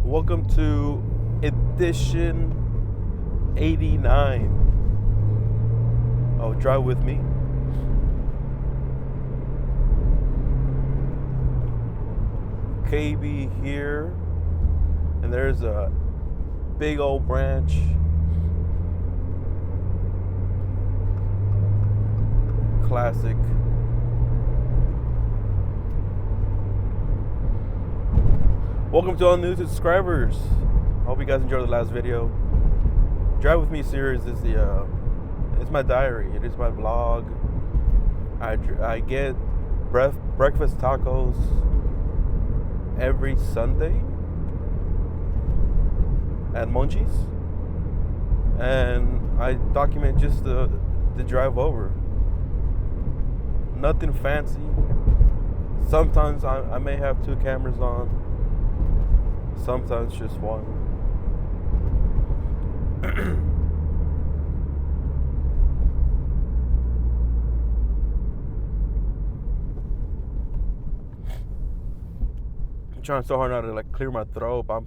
Welcome to edition 89 of Drive With Me. KB here, and there's a big old branch. Classic. Welcome to all new subscribers. I hope you guys enjoyed the last video. Drive With Me series is it's my diary. It is my vlog. I get breakfast tacos every Sunday at Monchi's, and I document just the drive over. Nothing fancy. Sometimes I may have 2 cameras on. Sometimes just one. I'm trying so hard now to clear my throat, but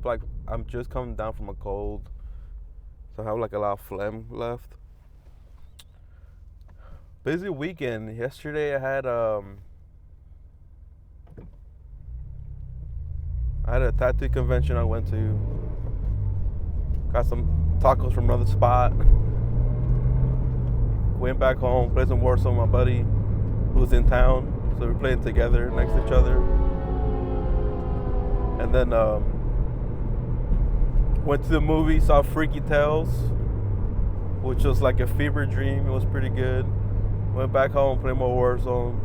I'm just coming down from a cold, so I have a lot of phlegm left. Busy weekend. Yesterday I had a tattoo convention I went to. Got some tacos from another spot. Went back home, played some Warzone with my buddy who was in town. So we played together next to each other. And then went to the movie, saw Freaky Tales, which was like a fever dream. It was pretty good. Went back home, played more Warzone.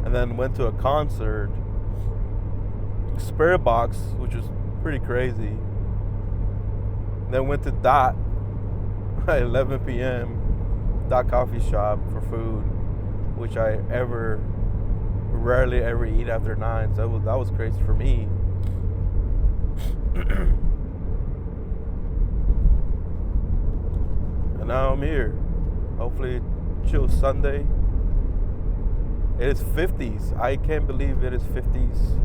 And then went to a concert, Spirit Box, which was pretty crazy. Then went to Dot at 11 p.m. Dot Coffee Shop for food, which I rarely ever eat after 9. So that was crazy for me. And now I'm here. Hopefully, chill Sunday. It is 50s. I can't believe it is 50s.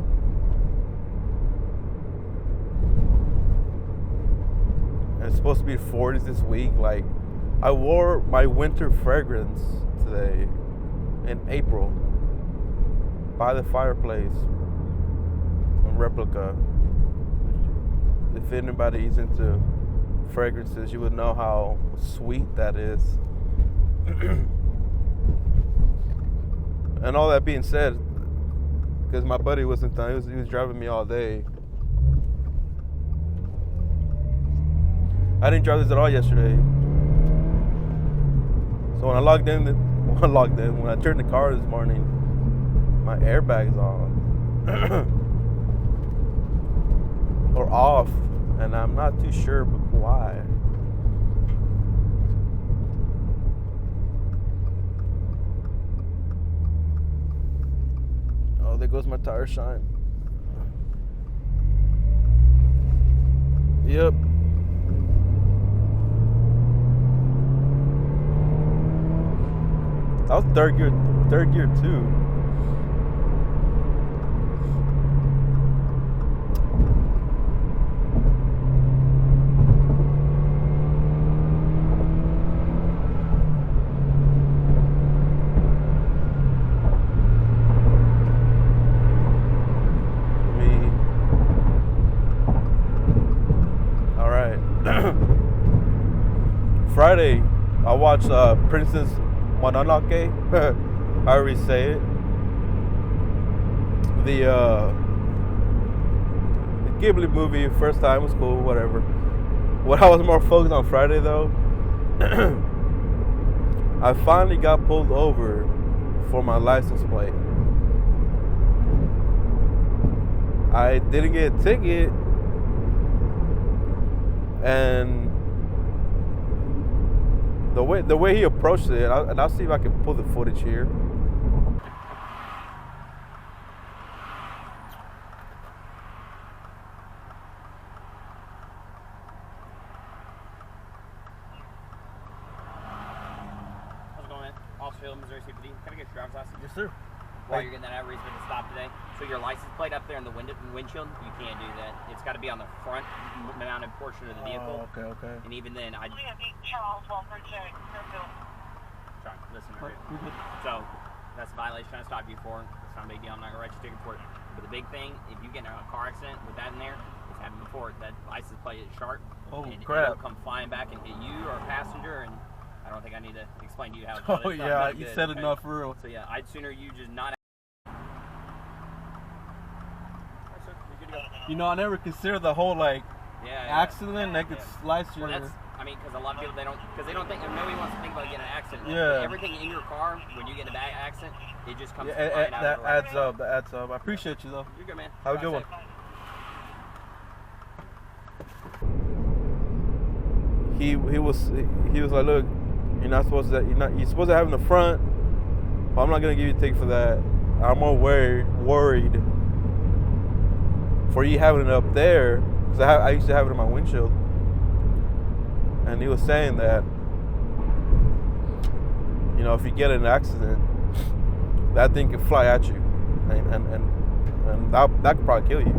And it's supposed to be 40s this week. I wore my winter fragrance today in April by the fireplace in Replica. If anybody is into fragrances, you would know how sweet that is. And all that being said, because my buddy was in town, he was driving me all day. I didn't drive this at all yesterday. So when I turned the car this morning, my airbag's on. Or off, and I'm not too sure why. Oh, there goes my tire shine. Yep. That was third gear too. All right. Friday, I watched Princess Mononoke, however you say it. The Ghibli movie, first time, was cool, whatever. What I was more focused on Friday though, I finally got pulled over for my license plate. I didn't get a ticket, and the way he approached it, and I'll see if I can pull the footage here. How's it going, man? Austin, Missouri CPD. Can I get your driver's license? Yes, sir. While you're getting that reason to stop today. So your license plate up there in the windshield, you can't do that. It's got to be on the front mounted portion of the vehicle. Oh, okay. And even then, Sorry, listen. So that's a violation trying to stop you for. It's not a big deal. I'm not gonna write you a ticket for it. But the big thing, if you get in a car accident with that in there, it's happened before. That license plate is sharp. Oh, and crap! It'll come flying back and hit you or a passenger, and I don't think I need to explain to you how. Oh yeah, you said enough for real. So yeah, I'd sooner you just not. You know, I never considered the whole accident that could slice your. Well, that's, I mean, because a lot of people they don't think, nobody wants to think about getting an accident. Yeah. Everything in your car when you get in a bad accident, it just comes. That adds up. That adds up. I appreciate you though. You're good, man. Have a good one. He was like, look, you're supposed to have in the front. But I'm not gonna give you a ticket for that. I'm more worried for you having it up there, because I used to have it in my windshield, and he was saying that, you know, if you get in an accident, that thing can fly at you, and that could probably kill you.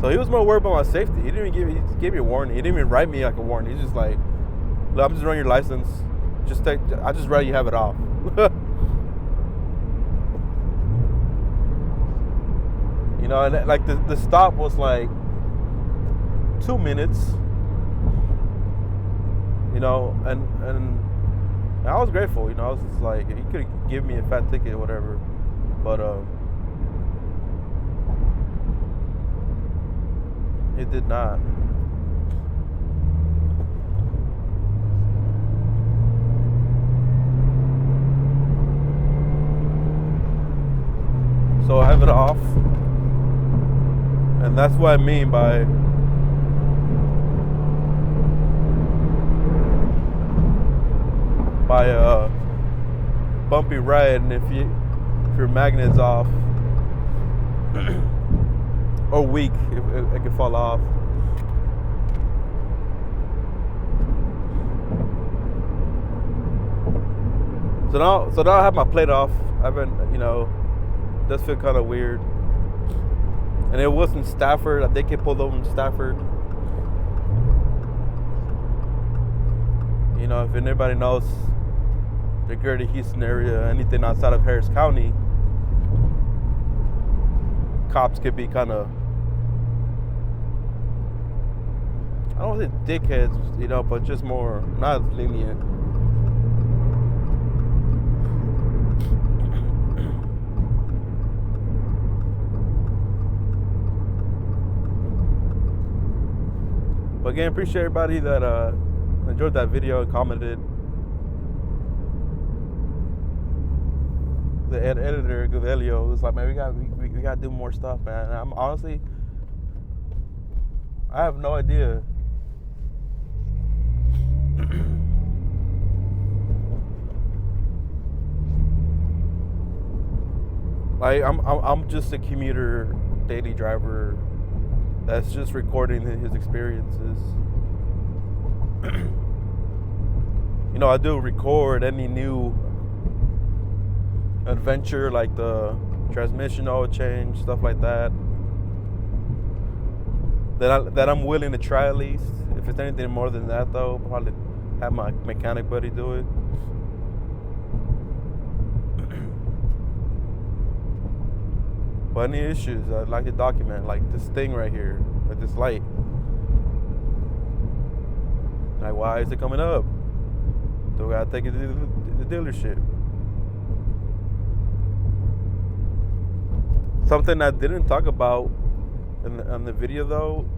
So he was more worried about my safety. He gave me a warning. He didn't even write me like a warning. He's just like, look, I'm just running your license. I just rather you have it off. You know, and like the stop was like 2 minutes. You know, and I was grateful. You know, I was just like, he could have given me a fat ticket or whatever, but it did not. So I have it off. And that's what I mean by a bumpy ride, and if your magnet's off or weak, it can fall off. So now I have my plate off. I've been, you know, it does feel kind of weird. And it wasn't Stafford. I think it pulled over in Stafford. You know, if anybody knows the greater Houston area, anything outside of Harris County, cops could be kind of, I don't want to say dickheads, you know, but just more, not lenient. But again, appreciate everybody that enjoyed that video and commented. The editor, Gudelio, was like, man, we got to do more stuff, man. And I'm honestly, I have no idea. Like I'm just a commuter, daily driver that's just recording his experiences. You know, I do record any new adventure, like the transmission oil change, stuff like that. That I'm willing to try at least. If it's anything more than that, though, I'll probably have my mechanic buddy do it. But any issues, I'd like to document, like this thing right here, like this light. Like, why is it coming up? Do I gotta take it to the dealership? Something I didn't talk about in the video, though,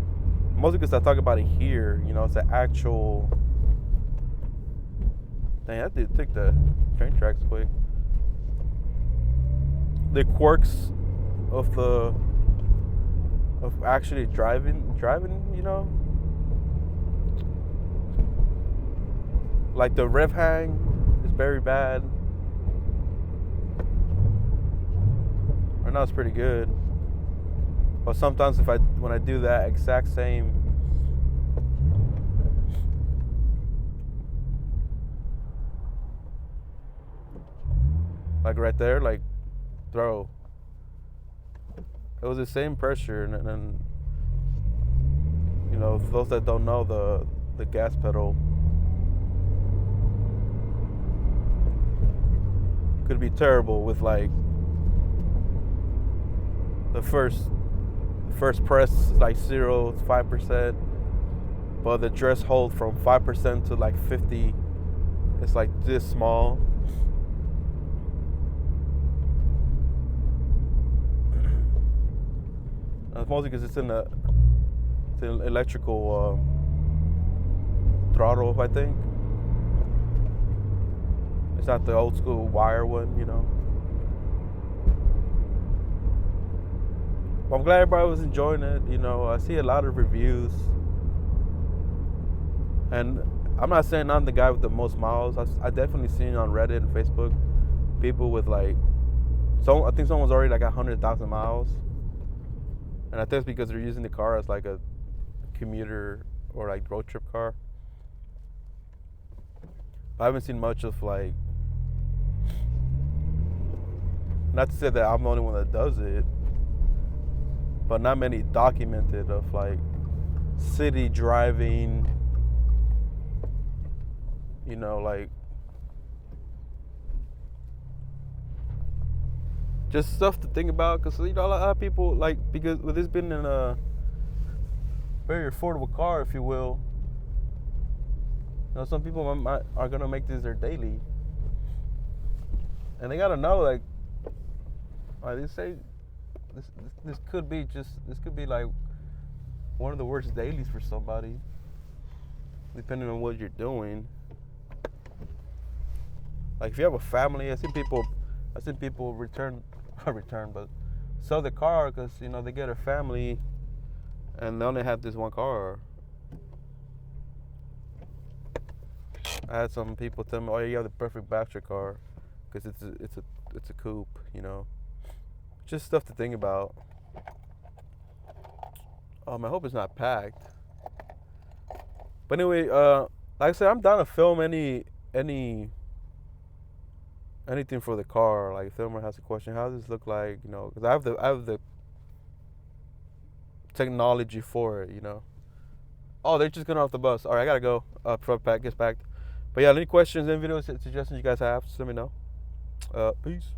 mostly because I talk about it here. You know, it's an actual. Dang, I did take the train tracks quick. The quirks of actually driving, you know, like the rev hang is very bad. Right now it's pretty good, but sometimes when I do that exact same like right there, like throw. It was the same pressure, and you know, for those that don't know, the gas pedal could be terrible with like the first press is like 0 to 5%, but the threshold from 5% to like 50, it's like this small. Mostly because it's in the electrical throttle, I think. It's not the old school wire one, you know. But I'm glad everybody was enjoying it. You know, I see a lot of reviews, and I'm not saying I'm the guy with the most miles. I definitely seen on Reddit and Facebook people with like, I think someone's already like 100,000 miles, and I think it's because they're using the car as like a commuter or like road trip car. I haven't seen much of like, not to say that I'm the only one that does it, but not many documented of like city driving, you know, like just stuff to think about, because you know a lot of people, like, because with this being in a very affordable car, if you will, you know, some people are gonna make this their daily, and they gotta know like they say this could be like one of the worst dailies for somebody, depending on what you're doing. Like if you have a family, I've seen people but sell the car because, you know, they get a family and they only have this one car. I had some people tell me, "Oh, you have the perfect bachelor car because it's a coupe," you know. Just stuff to think about. I hope it's not packed. But anyway, like I said, I'm down to film anything for the car. Like if filmer has a question, how does this look like? You know, because I have the technology for it. You know. Oh, they're just getting off the bus. All right, I gotta go. Before pack gets packed. But yeah, any questions, any videos, suggestions you guys have, just let me know. Peace.